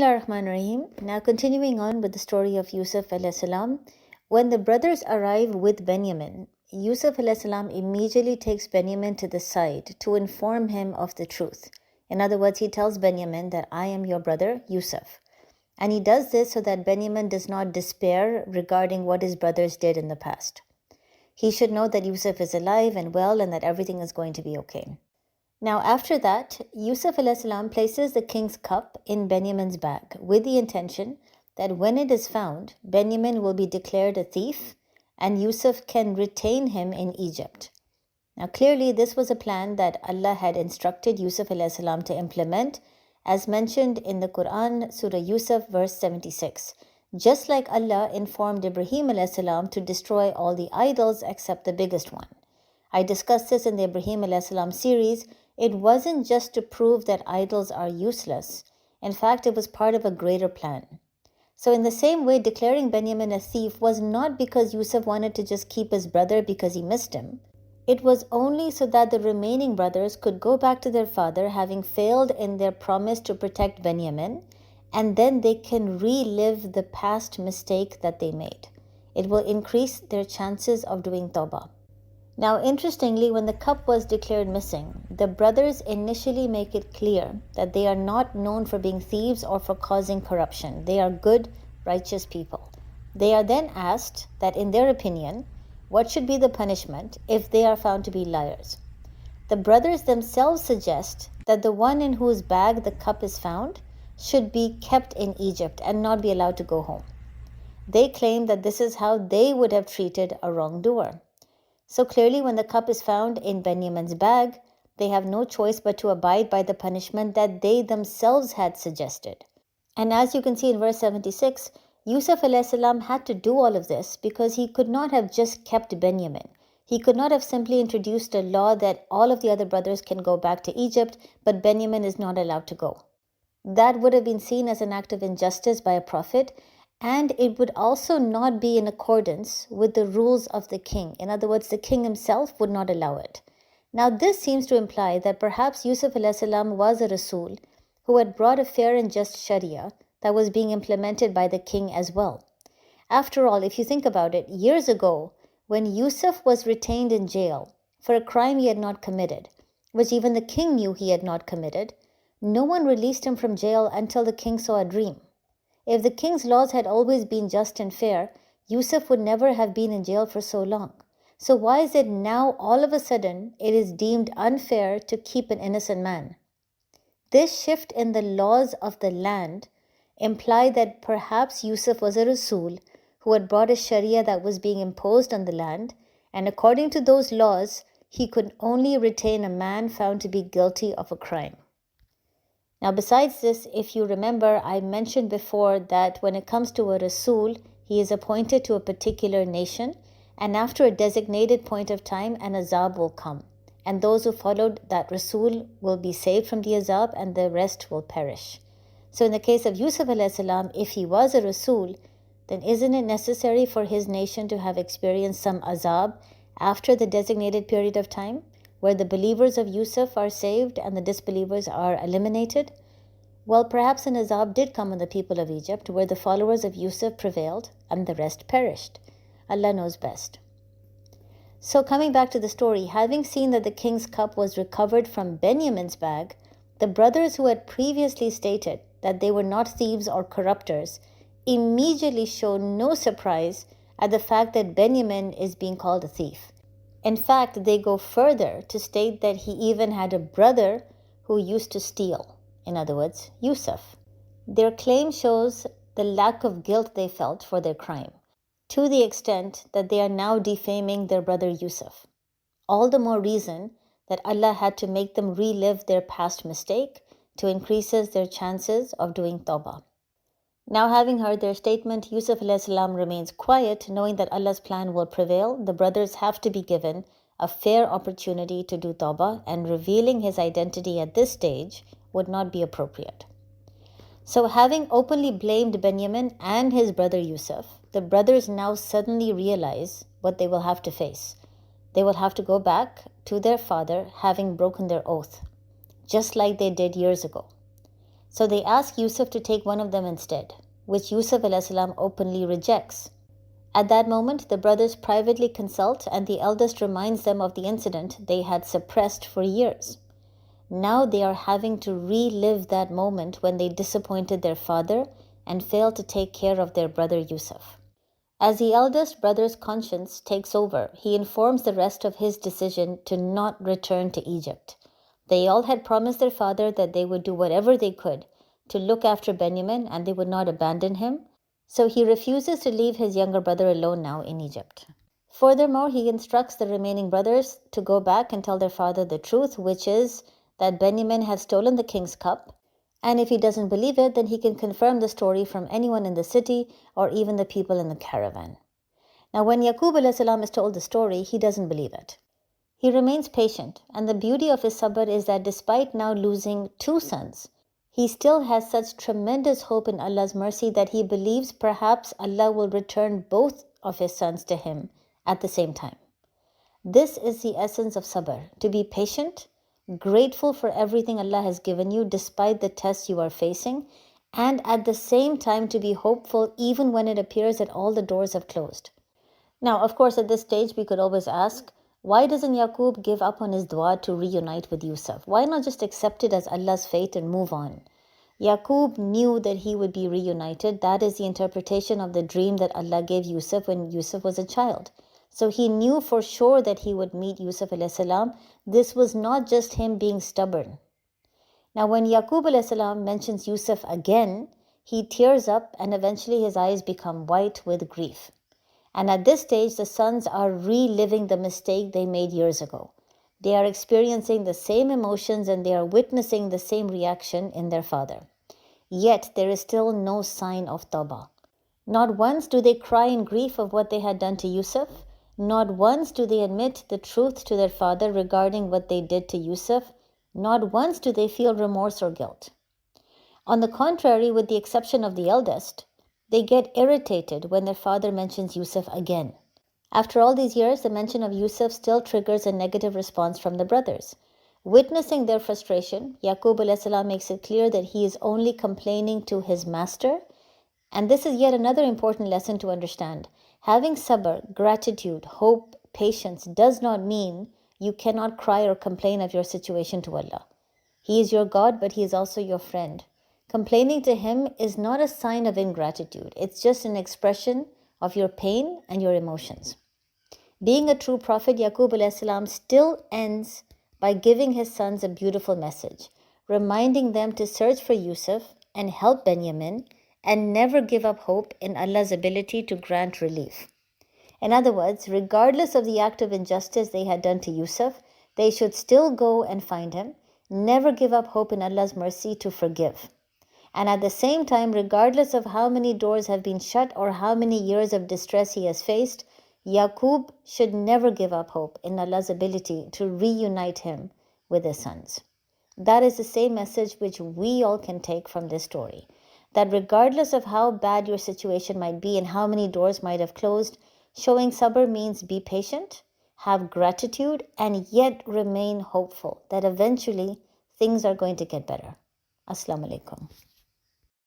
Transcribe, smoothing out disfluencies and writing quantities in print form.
Bismillahirrahmanirrahim. Now continuing on with the story of Yusuf alayhi salam. When the brothers arrive with Binyamin, Yusuf alayhi salam immediately takes Binyamin to the side to inform him of the truth. In other words, he tells Binyamin that I am your brother Yusuf. And he does this so that Binyamin does not despair regarding what his brothers did in the past. He should know that Yusuf is alive and well and that everything is going to be okay. Now after that, Yusuf alayhi salam places the king's cup in Binyamin's bag with the intention that when it is found, Binyamin will be declared a thief and Yusuf can retain him in Egypt. Now clearly this was a plan that Allah had instructed Yusuf alayhi salam to implement, as mentioned in the Quran, Surah Yusuf verse 76. Just like Allah informed Ibrahim alayhi salam to destroy all the idols except the biggest one. I discussed this in the Ibrahim alayhi salam series. It wasn't just to prove that idols are useless. In fact, it was part of a greater plan. So in the same way, declaring Binyamin a thief was not because Yusuf wanted to just keep his brother because he missed him. It was only so that the remaining brothers could go back to their father, having failed in their promise to protect Binyamin, and then they can relive the past mistake that they made. It will increase their chances of doing tawbah. Now, interestingly, when the cup was declared missing, the brothers initially make it clear that they are not known for being thieves or for causing corruption. They are good, righteous people. They are then asked that, in their opinion, what should be the punishment if they are found to be liars? The brothers themselves suggest that the one in whose bag the cup is found should be kept in Egypt and not be allowed to go home. They claim that this is how they would have treated a wrongdoer. So clearly when the cup is found in Binyamin's bag, they have no choice but to abide by the punishment that they themselves had suggested. And as you can see in verse 76, Yusuf alayhi salam had to do all of this because he could not have just kept Binyamin. He could not have simply introduced a law that all of the other brothers can go back to Egypt, but Binyamin is not allowed to go. That would have been seen as an act of injustice by a prophet, and it would also not be in accordance with the rules of the king. In other words, the king himself would not allow it. Now this seems to imply that perhaps Yusuf alayhi salam was a Rasul who had brought a fair and just Sharia that was being implemented by the king as well. After all, if you think about it, years ago, when Yusuf was retained in jail for a crime he had not committed, which even the king knew he had not committed, no one released him from jail until the king saw a dream. If the king's laws had always been just and fair, Yusuf would never have been in jail for so long. So why is it now all of a sudden it is deemed unfair to keep an innocent man? This shift in the laws of the land implied that perhaps Yusuf was a Rasul who had brought a Sharia that was being imposed on the land, and according to those laws, he could only retain a man found to be guilty of a crime. Now besides this, if you remember, I mentioned before that when it comes to a Rasul, he is appointed to a particular nation, and after a designated point of time, an azab will come. And those who followed that Rasul will be saved from the azab and the rest will perish. So in the case of Yusuf alayhi salam, if he was a Rasul, then isn't it necessary for his nation to have experienced some azab after the designated period of time, where the believers of Yusuf are saved and the disbelievers are eliminated? Well, perhaps an azab did come on the people of Egypt, where the followers of Yusuf prevailed and the rest perished. Allah knows best. So coming back to the story, having seen that the king's cup was recovered from Binyamin's bag, the brothers who had previously stated that they were not thieves or corruptors immediately show no surprise at the fact that Binyamin is being called a thief. In fact, they go further to state that he even had a brother who used to steal. In other words, Yusuf. Their claim shows the lack of guilt they felt for their crime, to the extent that they are now defaming their brother Yusuf. All the more reason that Allah had to make them relive their past mistake to increase their chances of doing tawbah. Now having heard their statement, Yusuf alayhi salam remains quiet, knowing that Allah's plan will prevail. The brothers have to be given a fair opportunity to do tawbah, and revealing his identity at this stage would not be appropriate. So having openly blamed Binyamin and his brother Yusuf, the brothers now suddenly realize what they will have to face. They will have to go back to their father having broken their oath, just like they did years ago. So they ask Yusuf to take one of them instead, which Yusuf ﷺ openly rejects. At that moment, the brothers privately consult and the eldest reminds them of the incident they had suppressed for years. Now they are having to relive that moment when they disappointed their father and failed to take care of their brother Yusuf. As the eldest brother's conscience takes over, he informs the rest of his decision to not return to Egypt. They all had promised their father that they would do whatever they could to look after Binyamin and they would not abandon him, so he refuses to leave his younger brother alone now in Egypt. Furthermore, he instructs the remaining brothers to go back and tell their father the truth, which is that Binyamin has stolen the king's cup, and if he doesn't believe it, then he can confirm the story from anyone in the city or even the people in the caravan. Now, when Yaqub ﷺ is told the story, he doesn't believe it. He remains patient, and the beauty of his sabr is that despite now losing 2 sons, he still has such tremendous hope in Allah's mercy that he believes perhaps Allah will return both of his sons to him at the same time. This is the essence of sabr, to be patient, grateful for everything Allah has given you despite the tests you are facing, and at the same time to be hopeful even when it appears that all the doors have closed. Now, of course, at this stage we could always ask, why doesn't Yaqub give up on his dua to reunite with Yusuf? Why not just accept it as Allah's fate and move on? Yaqub knew that he would be reunited. That is the interpretation of the dream that Allah gave Yusuf when Yusuf was a child. So he knew for sure that he would meet Yusuf ﷺ. This was not just him being stubborn. Now when Yaqub ﷺ mentions Yusuf again, he tears up and eventually his eyes become white with grief. And at this stage, the sons are reliving the mistake they made years ago. They are experiencing the same emotions and they are witnessing the same reaction in their father. Yet there is still no sign of tawbah. Not once do they cry in grief of what they had done to Yusuf. Not once do they admit the truth to their father regarding what they did to Yusuf. Not once do they feel remorse or guilt. On the contrary, with the exception of the eldest, they get irritated when their father mentions Yusuf again. After all these years, the mention of Yusuf still triggers a negative response from the brothers. Witnessing their frustration, Yaqub ﷺ makes it clear that he is only complaining to his master. And this is yet another important lesson to understand. Having sabr, gratitude, hope, patience does not mean you cannot cry or complain of your situation to Allah. He is your God, but He is also your friend. Complaining to Him is not a sign of ingratitude. It's just an expression of your pain and your emotions. Being a true prophet, Yaqub ﷺ still ends by giving his sons a beautiful message, reminding them to search for Yusuf and help Binyamin, and never give up hope in Allah's ability to grant relief. In other words, regardless of the act of injustice they had done to Yusuf, they should still go and find him, never give up hope in Allah's mercy to forgive. And at the same time, regardless of how many doors have been shut or how many years of distress he has faced, Yaqub should never give up hope in Allah's ability to reunite him with his sons. That is the same message which we all can take from this story. That regardless of how bad your situation might be and how many doors might have closed, showing sabr means be patient, have gratitude, and yet remain hopeful that eventually things are going to get better. Assalamu alaikum.